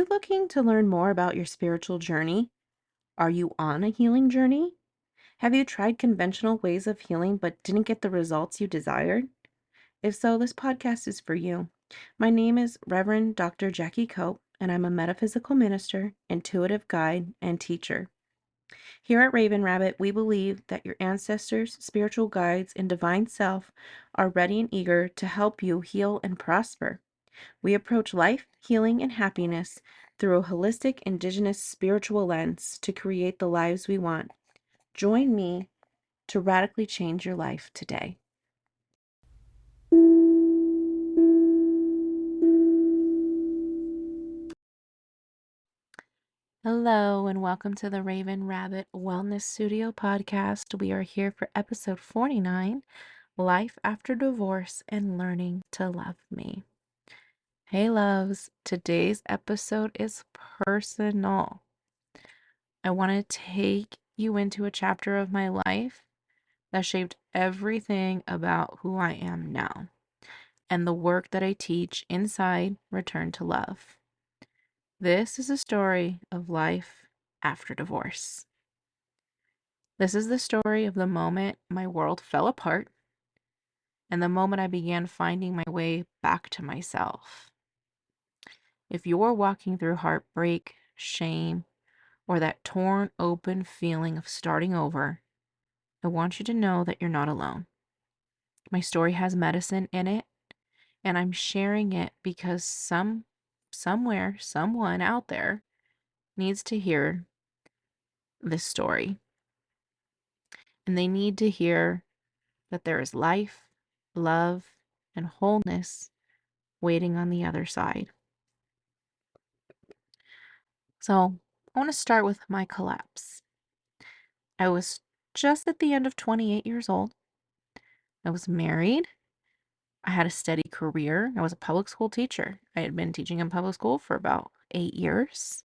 you looking to learn more about your spiritual journey? Are you on a healing journey? Have you tried conventional ways of healing but didn't get the results you desired? If so, this podcast is for you. My name is Reverend Dr. Jackie Cope, and I'm a metaphysical minister, intuitive guide, and teacher. Here at Raven Rabbit, we believe that your ancestors, spiritual guides, and divine self are ready and eager to help you heal and prosper. We approach life, healing, and happiness through a holistic, indigenous spiritual lens to create the lives we want. Join me to radically change your life today. Hello, and welcome to the Raven Rabbit Wellness Studio podcast. We are here for episode 49, Life After Divorce and Learning to Love Me. Hey, loves, today's episode is personal. I want to take you into a chapter of my life that shaped everything about who I am now and the work that I teach inside Return to Love. This is a story of life after divorce. This is the story of the moment my world fell apart and the moment I began finding my way back to myself. If you're walking through heartbreak, shame, or that torn open feeling of starting over, I want you to know that you're not alone. My story has medicine in it, and I'm sharing it because somewhere, someone out there needs to hear this story. And they need to hear that there is life, love, and wholeness waiting on the other side. So, I want to start with my collapse. I was just at the end of 28 years old. I was married. I had a steady career. I was a public school teacher. I had been teaching in public school for about 8 years.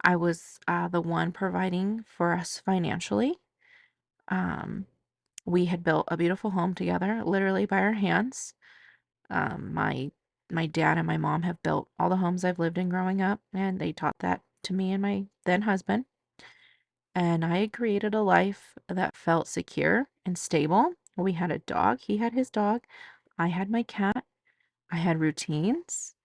I was the one providing for us financially. Um, we had built a beautiful home together, literally by our hands. My dad and my mom have built all the homes I've lived in growing up, and they taught that to me and my then husband. And I had created a life that felt secure and stable. We had a dog. He had his dog. I had my cat. I had routines.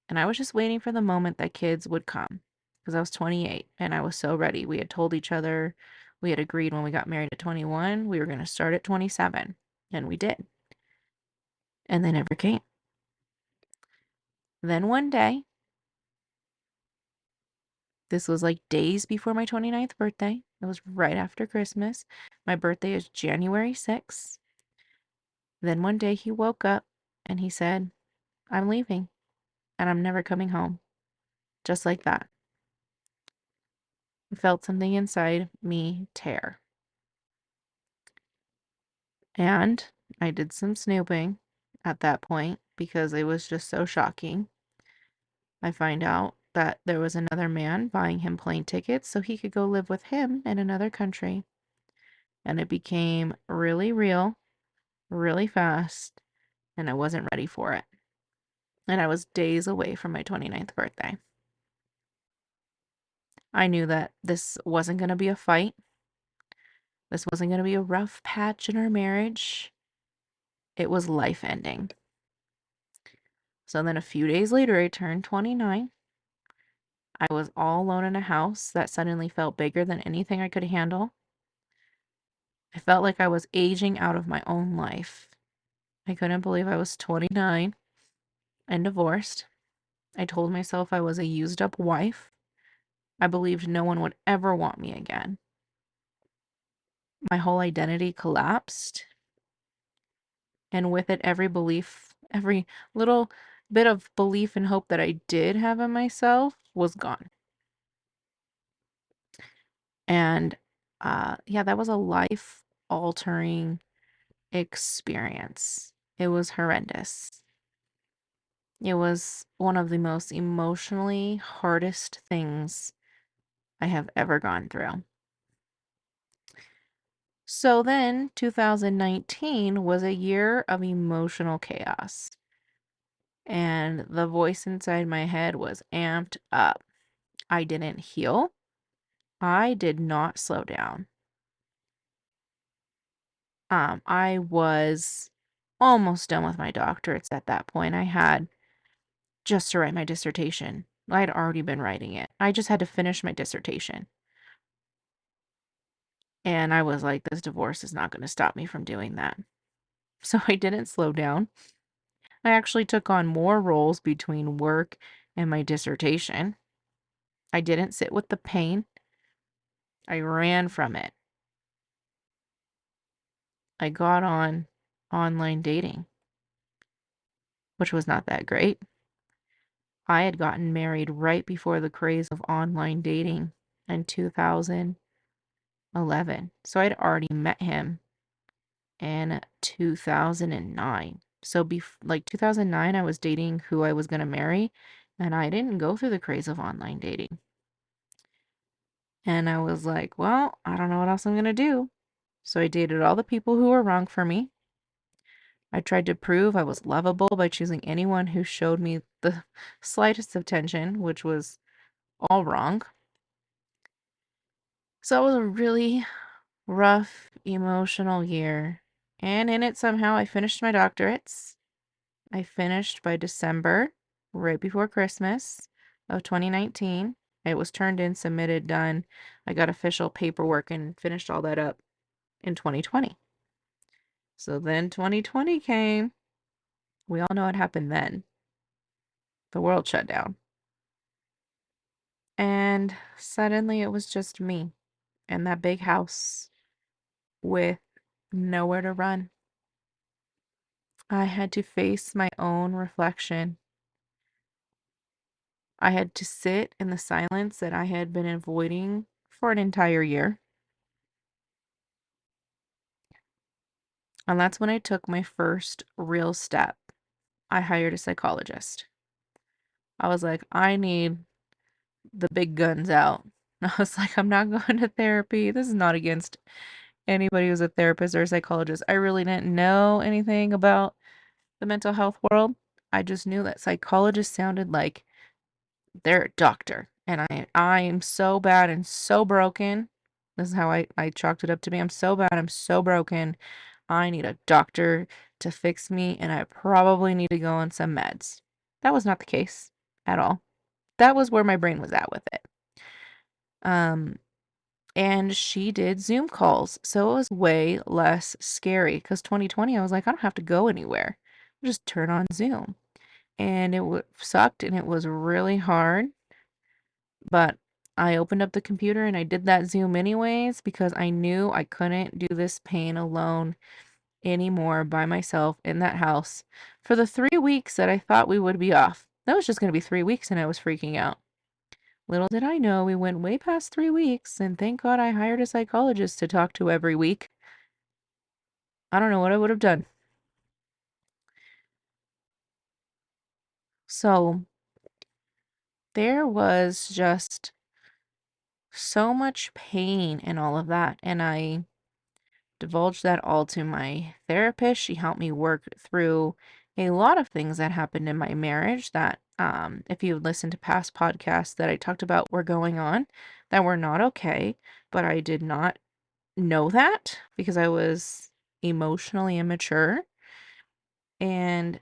And I was just waiting for the moment that kids would come because I was 28 and I was so ready. We had told each other, we had agreed when we got married at 21, we were going to start at 27. And we did. And they never came. Then one day, this was like days before my 29th birthday. It was right after Christmas. My birthday is January 6th. Then one day he woke up and he said, I'm leaving and I'm never coming home. Just like that. I felt something inside me tear. And I did some snooping at that point because it was just so shocking. I find out that there was another man buying him plane tickets so he could go live with him in another country. And it became really real, really fast, and I wasn't ready for it. And I was days away from my 29th birthday. I knew that this wasn't going to be a fight. This wasn't going to be a rough patch in our marriage. It was life ending. So then a few days later, I turned 29. I was all alone in a house that suddenly felt bigger than anything I could handle. I felt like I was aging out of my own life. I couldn't believe I was 29 and divorced. I told myself I was a used up wife. I believed no one would ever want me again. My whole identity collapsed. And with it, every belief, every little bit of belief and hope that I did have in myself was gone. And yeah, that was a life altering experience. It was horrendous. It was one of the most emotionally hardest things I have ever gone through. So then, 2019 was a year of emotional chaos. and the voice inside my head was amped up. I didn't heal. I did not slow down. I was almost done with my doctorates at that point. I had just to write my dissertation. I'd already been writing it. I just had to finish my dissertation. And I was like, this divorce is not going to stop me from doing that. So I didn't slow down. I actually took on more roles between work and my dissertation. I didn't sit with the pain. I ran from it. I got on online dating, which was not that great. I had gotten married right before the craze of online dating in 2011. So I'd already met him in 2009. So like 2009, I was dating who I was going to marry, and I didn't go through the craze of online dating. And I was like, well, I don't know what else I'm going to do. So I dated all the people who were wrong for me. I tried to prove I was lovable by choosing anyone who showed me the slightest attention, which was all wrong. So it was a really rough, emotional year. And in it, somehow, I finished my doctorates. I finished by December, right before Christmas of 2019. It was turned in, submitted, done. I got official paperwork and finished all that up in 2020. So then 2020 came. We all know what happened then. The world shut down. And suddenly it was just me and that big house with nowhere to run. I had to face my own reflection. I had to sit in the silence that I had been avoiding for an entire year. And that's when I took my first real step. I hired a psychologist. I was like, I need the big guns out. I was like, I'm not going to therapy. This is not against anybody who's a therapist or a psychologist. I really didn't know anything about the mental health world. I just knew that psychologists sounded like they're a doctor. And I am so bad and so broken. This is how I chalked it up to be. I'm so bad. I'm so broken. I need a doctor to fix me, and I probably need to go on some meds. That was not the case at all. That was where my brain was at with it. Um, and she did Zoom calls, so it was way less scary because 2020, I was like, I don't have to go anywhere. Just turn on Zoom. And it sucked and it was really hard, but I opened up the computer and I did that Zoom anyways because I knew I couldn't do this pain alone anymore by myself in that house for the 3 weeks that I thought we would be off. That was just going to be 3 weeks and I was freaking out. Little did I know we went way past 3 weeks, and thank God I hired a psychologist to talk to every week. I don't know what I would have done. So there was just so much pain and all of that, and I divulged that all to my therapist. She helped me work through a lot of things that happened in my marriage that, if you listen to past podcasts that I talked about were going on that were not okay, but I did not know that because I was emotionally immature and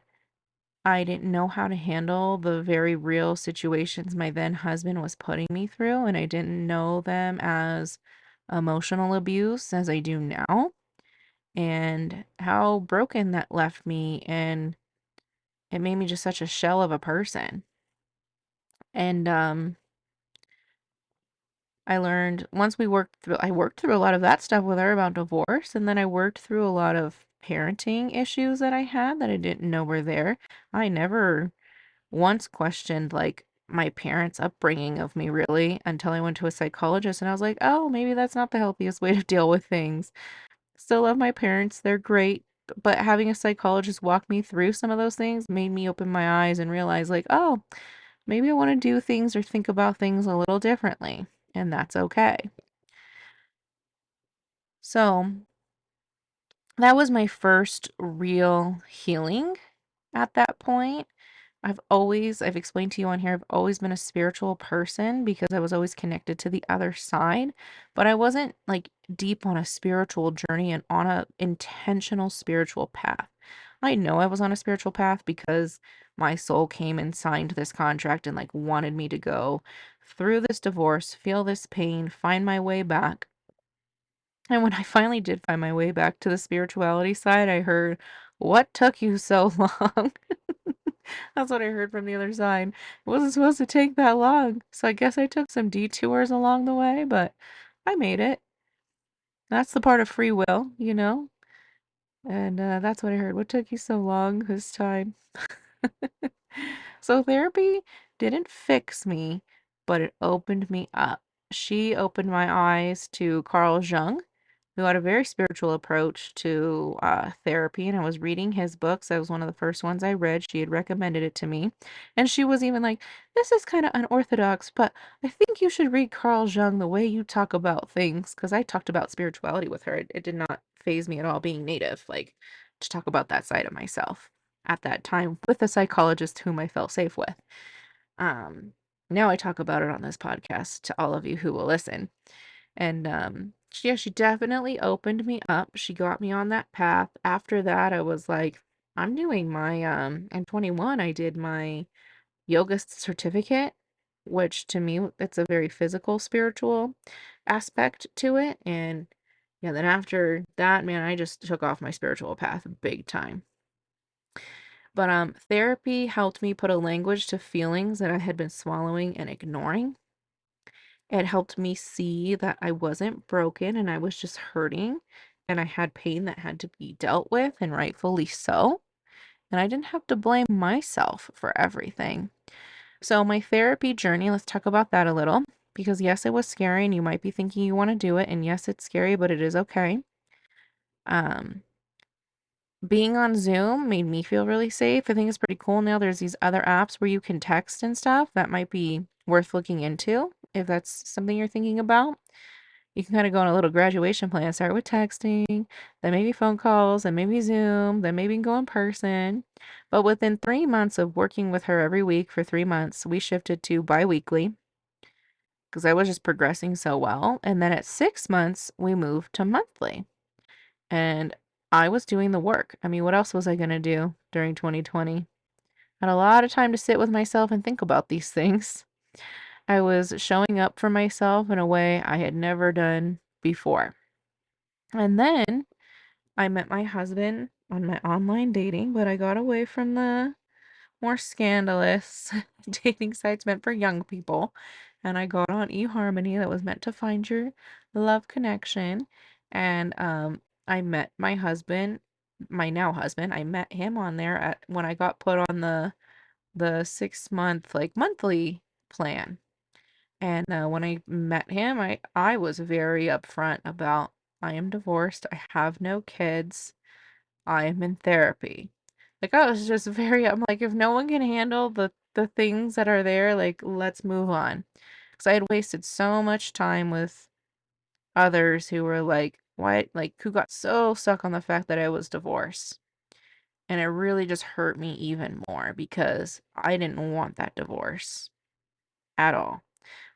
I didn't know how to handle the very real situations my then husband was putting me through, and I didn't know them as emotional abuse as I do now, and how broken that left me, and it made me just such a shell of a person. And I learned once I worked through a lot of that stuff with her about divorce, and then I worked through a lot of parenting issues that I had that I didn't know were there. I never once questioned like my parents' upbringing of me really until I went to a psychologist and I was like, oh, maybe that's not the healthiest way to deal with things. Still love my parents, they're great. But having a psychologist walk me through some of those things made me open my eyes and realize, like, oh, maybe I want to do things or think about things a little differently, and that's okay. So that was my first real healing at that point. I've explained to you on here, I've always been a spiritual person because I was always connected to the other side, but I wasn't like deep on a spiritual journey and on a intentional spiritual path. I know I was on a spiritual path because my soul came and signed this contract and like wanted me to go through this divorce, feel this pain, find my way back. And when I finally did find my way back to the spirituality side, I heard, "What took you so long?" That's what I heard from the other side. It wasn't supposed to take that long. So I guess I took some detours along the way, but I made it. That's the part of free will, you know? And that's what I heard. What took you so long this time? So therapy didn't fix me, but it opened me up. She opened my eyes to Carl Jung, who had a very spiritual approach to therapy, and I was reading his books. That was one of the first ones I read. She had recommended it to me, and she was even like, "This is kind of unorthodox, but I think you should read Carl Jung the way you talk about things." Because I talked about spirituality with her. It did not phase me at all being native, like to talk about that side of myself at that time with a psychologist whom I felt safe with. Um, Now I talk about it on this podcast to all of you who will listen. And yeah, she definitely opened me up. She got me on that path. After that, I was like, I'm doing my I'm 21, I did my yoga certificate, which to me it's a very physical, spiritual aspect to it. And yeah, then after that, man, I just took off my spiritual path big time. But therapy helped me put a language to feelings that I had been swallowing and ignoring. It helped me see that I wasn't broken and I was just hurting and I had pain that had to be dealt with, and rightfully so. And I didn't have to blame myself for everything. So, my therapy journey, let's talk about that a little because yes, it was scary and you might be thinking you want to do it. And yes, it's scary, but it is okay. Um, Being on Zoom made me feel really safe. I think it's pretty cool now. There's these other apps where you can text and stuff that might be worth looking into if that's something you're thinking about. You can kind of go on a little graduation plan. Start with texting, then maybe phone calls, then maybe Zoom, then maybe go in person. But within 3 months of working with her every week for 3 months, we shifted to bi-weekly because I was just progressing so well. And then at 6 months, we moved to monthly. And I was doing the work. I mean, what else was I going to do during 2020? Had a lot of time to sit with myself and think about these things. I was showing up for myself in a way I had never done before. And then I met my husband on my online dating, but I got away from the more scandalous dating sites meant for young people. And I got on eHarmony that was meant to find your love connection. And I met my husband, my now husband. I met him on there at when I got put on the 6 month like monthly plan. And when I met him, I was very upfront about I am divorced, I have no kids, I am in therapy. Like I was just very I'm like if no one can handle the things that are there, like let's move on. Because I had wasted so much time with others who were like, why like who got so stuck on the fact that I was divorced. And it really just hurt me even more because I didn't want that divorce at all.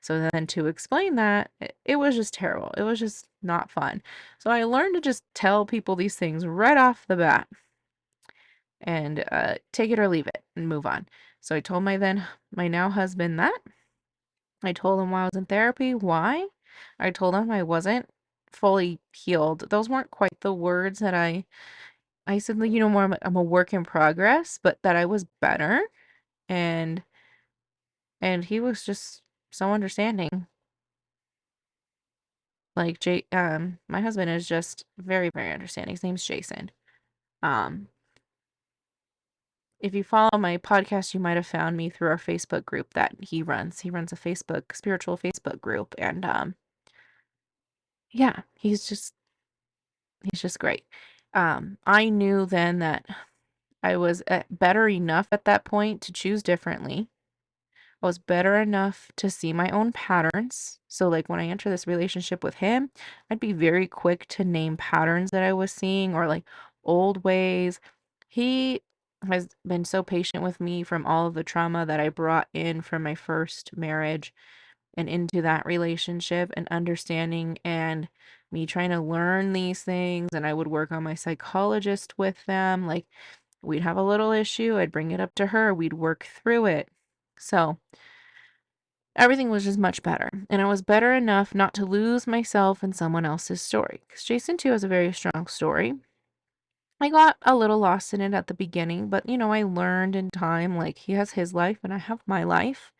So then to explain that, it was just terrible. It was just not fun. So I learned to just tell people these things right off the bat and take it or leave it and move on. So I told my now husband that. I told him while I was in therapy why. I told him I wasn't fully healed. Those weren't quite the words that I said, like, you know, more I'm a work in progress, but that I was better and he was just so understanding. Like my husband is just very, very understanding. His name's Jason. Um, if you follow my podcast, you might have found me through our Facebook group that he runs. He runs a spiritual Facebook group, and yeah, he's just great. I knew then that I was better enough at that point to choose differently. I was better enough to see my own patterns. So, like, when I enter this relationship with him, I'd be very quick to name patterns that I was seeing or like old ways. He has been so patient with me from all of the trauma that I brought in from my first marriage and into that relationship and understanding and me trying to learn these things. And I would work on my psychologist with them. Like, we'd have a little issue, I'd bring it up to her, we'd work through it. So everything was just much better. And I was better enough not to lose myself in someone else's story. Because Jason, too, has a very strong story. I got a little lost in it at the beginning, but I learned in time, like, he has his life and I have my life.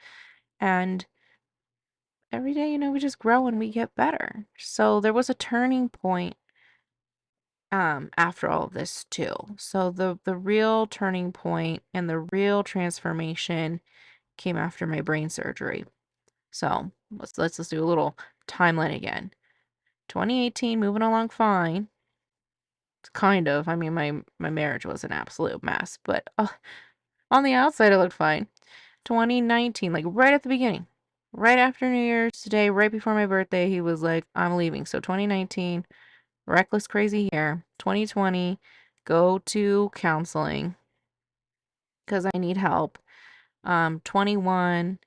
And every day, we just grow and we get better. So there was a turning point after all of this too. So the real turning point and the real transformation came after my brain surgery. So let's do a little timeline again. 2018, moving along fine. Kind of. I mean, my marriage was an absolute mess, but on the outside it looked fine. 2019, like right at the beginning, right after New Year's Day, right before my birthday, he was like, "I'm leaving." So 2019, reckless, crazy year. 2020, go to counseling because I need help. 21,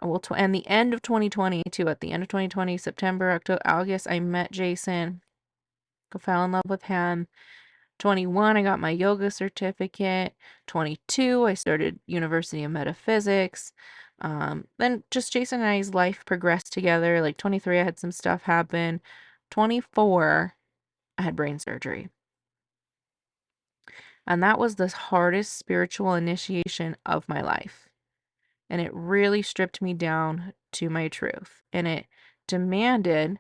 well, and the end of 2020 too. At the end of 2020, September, October, August, I met Jason. Fell in love with him. 21, I got my yoga certificate. 22, I started University of Metaphysics. Then just Jason and I's life progressed together. Like 23, I had some stuff happen. 24, I had brain surgery. And that was the hardest spiritual initiation of my life. And it really stripped me down to my truth. And it demanded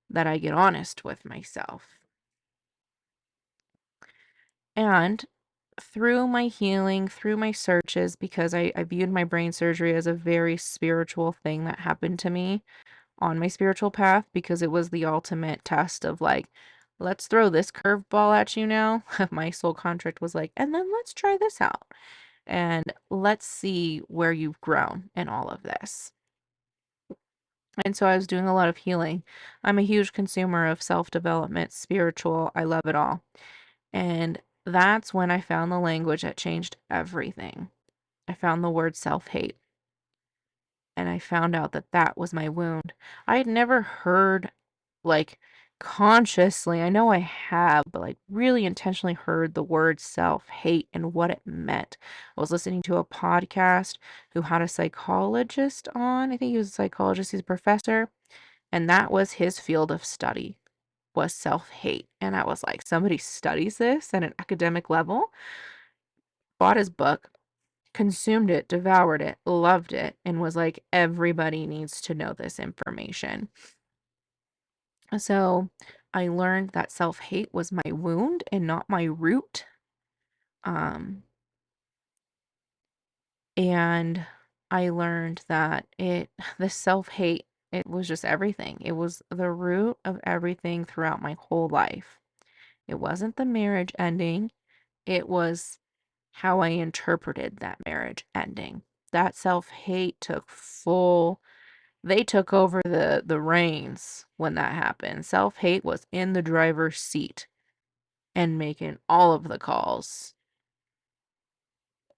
that I get honest with myself. And through my healing, through my searches, because I viewed my brain surgery as a very spiritual thing that happened to me on my spiritual path, because it was the ultimate test of like, let's throw this curveball at you now. My soul contract was like, and then let's try this out. And let's see where you've grown in all of this. And so I was doing a lot of healing. I'm a huge consumer of self-development, spiritual. I love it all. And that's when I found the language that changed everything. I found the word self-hate. And I found out that that was my wound. I had never heard, like, consciously, I know I have, but like really intentionally heard the word self-hate and what it meant. I was listening to a podcast who had a psychologist on. I think he was a psychologist, he's a professor, and that was his field of study, was self-hate. And I was like, somebody studies this at an academic level? Bought his book, consumed it, devoured it, loved it, and was like, everybody needs to know this information. So I learned that self-hate was my wound and not my root. Um, and I learned that the self-hate, it was just everything. It was the root of everything throughout my whole life. It wasn't the marriage ending. It was how I interpreted that marriage ending. That self-hate they took over the reins when that happened. Self-hate was in the driver's seat and making all of the calls.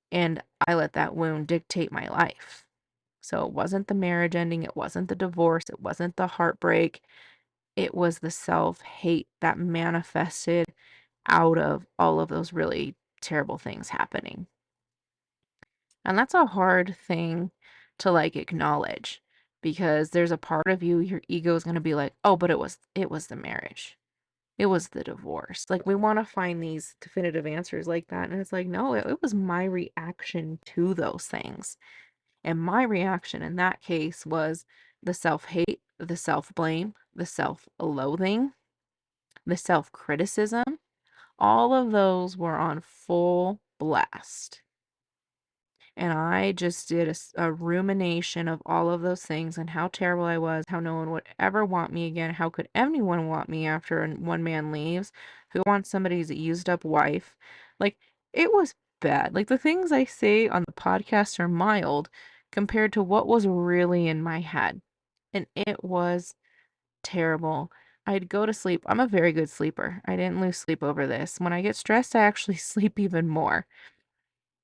And I let that wound dictate my life. So it wasn't the marriage ending, it wasn't the divorce, it wasn't the heartbreak. It was the self-hate that manifested out of all of those really terrible things happening. And that's a hard thing to like acknowledge, because there's a part of you, your ego is going to be like, "Oh, but it was the marriage. It was the divorce." Like, we want to find these definitive answers like that, and it's like, "No, it was my reaction to those things." And my reaction in that case was the self-hate, the self-blame, the self-loathing, the self-criticism. All of those were on full blast. And I just did a rumination of all of those things and how terrible I was, how no one would ever want me again. How could anyone want me after one man leaves? Who wants somebody's used up wife? Like, it was bad. Like, the things I say on the podcast are mild compared to what was really in my head. And it was terrible. I'd go to sleep. I'm a very good sleeper. I didn't lose sleep over this. When I get stressed, I actually sleep even more.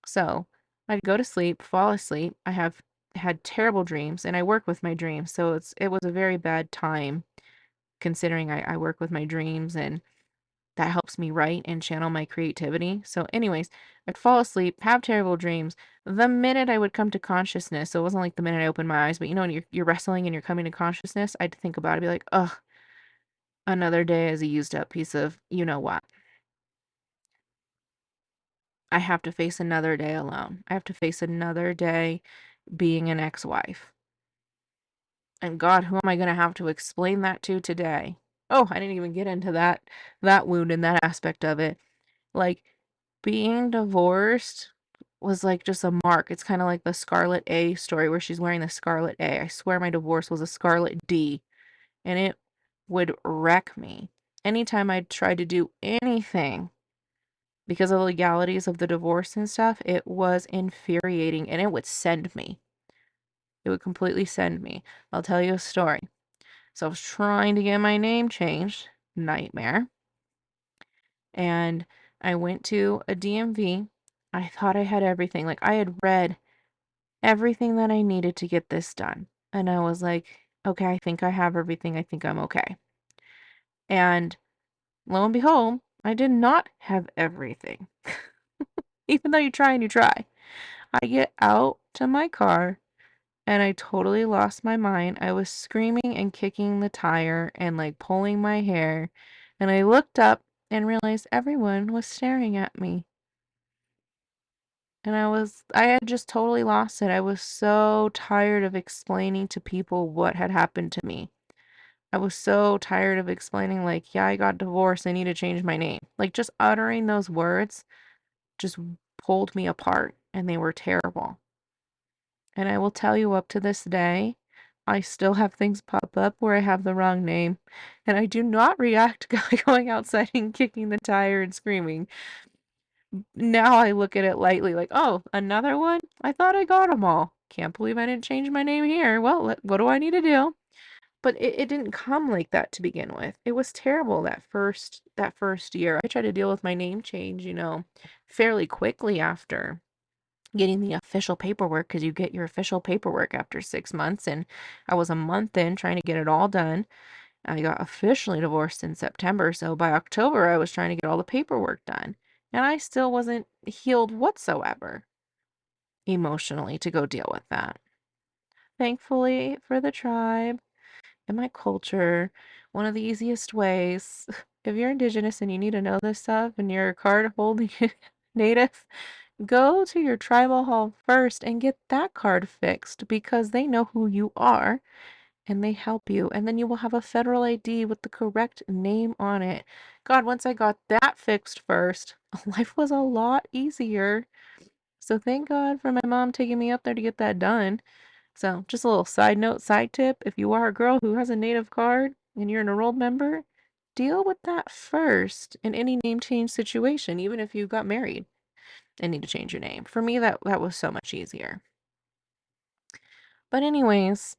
So I'd go to sleep, fall asleep. I have had terrible dreams and I work with my dreams. So it was a very bad time considering I work with my dreams and that helps me write and channel my creativity. So, anyways, I'd fall asleep, have terrible dreams. The minute I would come to consciousness, so it wasn't like the minute I opened my eyes, but when you're wrestling and you're coming to consciousness, I'd think about it, be like, ugh, another day as a used up piece of you know what. I have to face another day alone. I have to face another day being an ex-wife. And God, who am I gonna have to explain that to today? Oh, I didn't even get into that wound and that aspect of it. Like, being divorced was, like, just a mark. It's kinda like the Scarlet A story where she's wearing the Scarlet A. I swear my divorce was a Scarlet D, and it would wreck me. Anytime I tried to do anything because of the legalities of the divorce and stuff, it was infuriating, and it would send me. It would completely send me. I'll tell you a story. So I was trying to get my name changed, nightmare, and I went to a DMV. I thought I had everything. Like I had read everything that I needed to get this done. And I was like, okay, I think I have everything. I think I'm okay. And lo and behold, I did not have everything. Even though you try and you try. I get out to my car and I totally lost my mind. I was screaming and kicking the tire and like pulling my hair. And I looked up and realized everyone was staring at me. And I had just totally lost it. I was so tired of explaining to people what had happened to me. I was so tired of explaining, like, yeah, I got divorced. I need to change my name. Like, just uttering those words just pulled me apart, and they were terrible. And I will tell you up to this day, I still have things pop up where I have the wrong name, and I do not react by going outside and kicking the tire and screaming. Now I look at it lightly, like, oh, another one? I thought I got them all. Can't believe I didn't change my name here. Well, what do I need to do? But it didn't come like that to begin with. It was terrible that first year. I tried to deal with my name change, fairly quickly after getting the official paperwork because you get your official paperwork after 6 months. And I was a month in trying to get it all done. I got officially divorced in September. So by October, I was trying to get all the paperwork done. And I still wasn't healed whatsoever emotionally to go deal with that. Thankfully for the tribe and my culture, one of the easiest ways, if you're indigenous and you need to know this stuff and you're a card holding native, go to your tribal hall first and get that card fixed because they know who you are and they help you. And then you will have a federal ID with the correct name on it. God, once I got that fixed first, life was a lot easier. So thank God for my mom taking me up there to get that done. So just a little side note, side tip, if you are a girl who has a native card and you're an enrolled member, deal with that first in any name change situation, even if you got married and need to change your name. For me, that was so much easier. But anyways,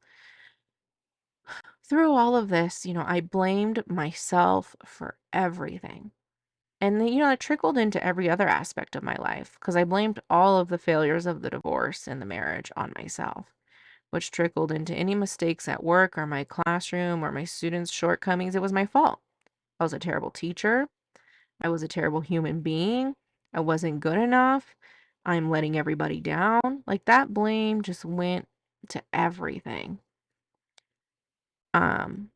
through all of this, I blamed myself for everything. And then, it trickled into every other aspect of my life because I blamed all of the failures of the divorce and the marriage on myself, which trickled into any mistakes at work or my classroom or my students' shortcomings. It was my fault. I was a terrible teacher. I was a terrible human being. I wasn't good enough. I'm letting everybody down. Like that blame just went to everything. Um,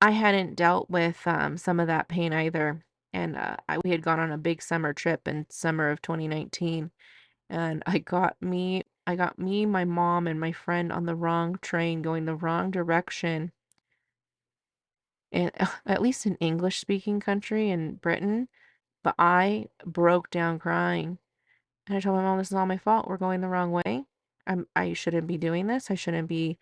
I hadn't dealt with some of that pain either. And we had gone on a big summer trip in summer of 2019, and I got me, my mom, and my friend on the wrong train, going the wrong direction. And at least in English speaking country in Britain, but I broke down crying. And I told my mom, this is all my fault. We're going the wrong way. I shouldn't be doing this. I shouldn't be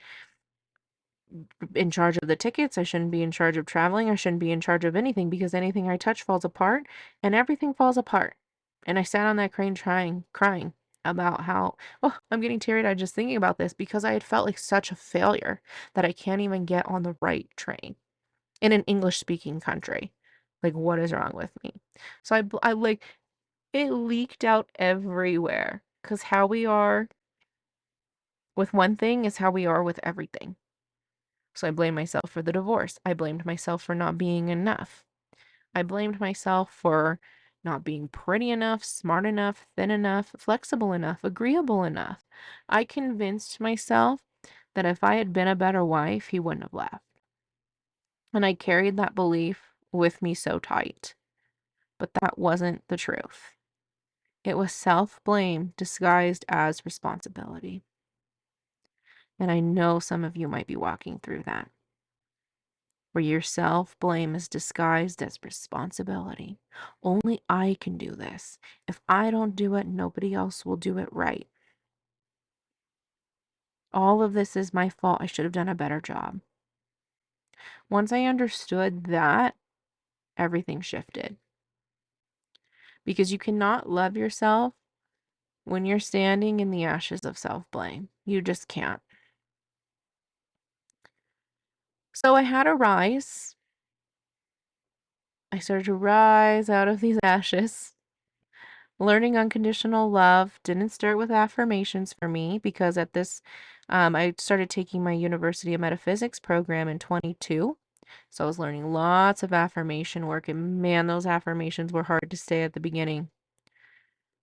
in charge of the tickets. I shouldn't be in charge of traveling. I shouldn't be in charge of anything because anything I touch falls apart and everything falls apart. And I sat on that crane crying about how, oh, I'm getting teary-eyed just thinking about this because I had felt like such a failure that I can't even get on the right train in an English speaking country. Like, what is wrong with me? So I like, it leaked out everywhere Because how we are with one thing is how we are with everything. So I blame myself for the divorce. I blamed myself for not being enough. I blamed myself for not being pretty enough, smart enough, thin enough, flexible enough, agreeable enough. I convinced myself that if I had been a better wife, he wouldn't have left. And I carried that belief with me so tight. But that wasn't the truth. It was self-blame disguised as responsibility. And I know some of you might be walking through that, where your self-blame is disguised as responsibility. Only I can do this. If I don't do it, nobody else will do it right. All of this is my fault. I should have done a better job. Once I understood that, everything shifted. Because you cannot love yourself when you're standing in the ashes of self-blame. You just can't. So I had to rise. I started to rise out of these ashes. Learning unconditional love didn't start with affirmations for me because at this, I started taking my University of Metaphysics program in 22. So I was learning lots of affirmation work, and man, those affirmations were hard to say at the beginning.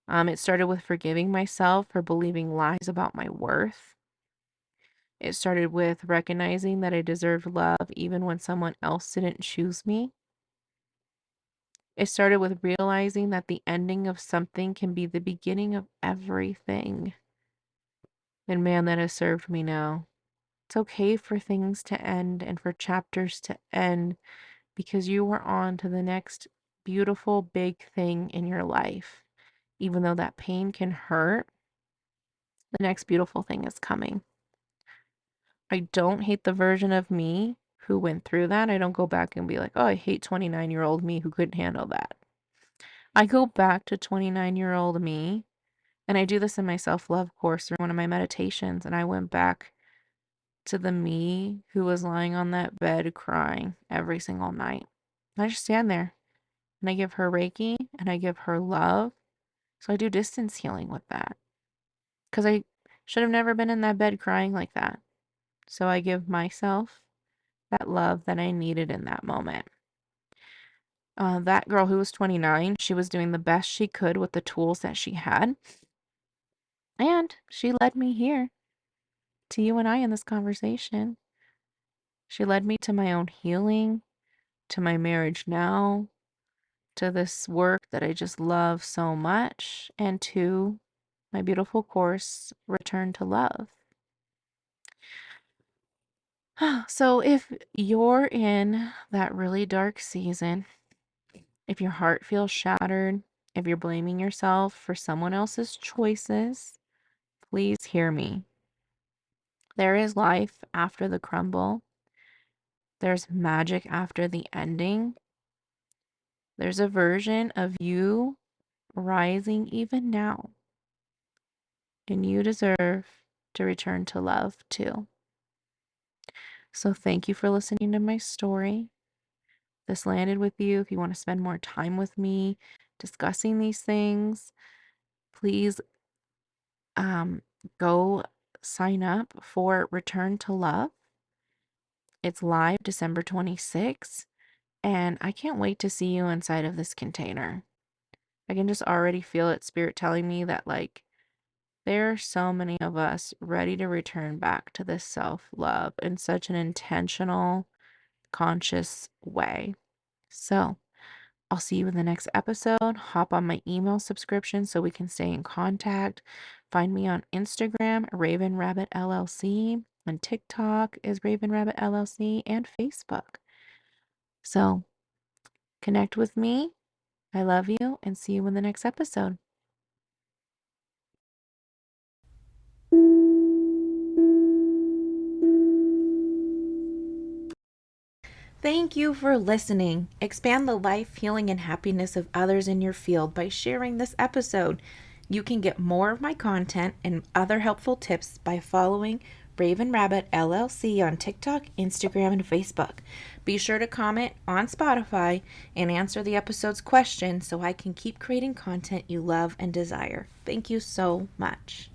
It started with forgiving myself for believing lies about my worth. It started with recognizing that I deserved love even when someone else didn't choose me. It started with realizing that the ending of something can be the beginning of everything. And man, that has served me now. It's okay for things to end and for chapters to end because you are on to the next beautiful big thing in your life. Even though that pain can hurt, the next beautiful thing is coming. I don't hate the version of me who went through that. I don't go back and be like, oh, I hate 29-year-old me who couldn't handle that. I go back to 29-year-old me, and I do this in my self-love course or one of my meditations, and I went back to the me who was lying on that bed crying every single night. I just stand there and I give her Reiki and I give her love. So I do distance healing with that because I should have never been in that bed crying like that. So I give myself that love that I needed in that moment. That girl who was 29, she was doing the best she could with the tools that she had. And she led me here to you and I in this conversation. She led me to my own healing, to my marriage now, to this work that I just love so much, and to my beautiful course, Return to Love. So if you're in that really dark season, if your heart feels shattered, if you're blaming yourself for someone else's choices, please hear me. There is life after the crumble. There's magic after the ending. There's a version of you rising even now. And you deserve to return to love too. So thank you for listening to my story. This landed with you. If you want to spend more time with me discussing these things, please go sign up for Return to Love. It's live December 26th, and I can't wait to see you inside of this container. I can just already feel it, spirit telling me that like there are so many of us ready to return back to this self-love in such an intentional, conscious way. So I'll see you in the next episode. Hop on my email subscription so we can stay in contact. Find me on Instagram, Raven Rabbit LLC, and TikTok is Raven Rabbit LLC, and Facebook. So connect with me. I love you, and see you in the next episode. Thank you for listening. Expand the life, healing, and happiness of others in your field by sharing this episode. You can get more of my content and other helpful tips by following Raven Rabbit LLC on TikTok, Instagram, and Facebook. Be sure to comment on Spotify and answer the episode's question so I can keep creating content you love and desire. Thank you so much.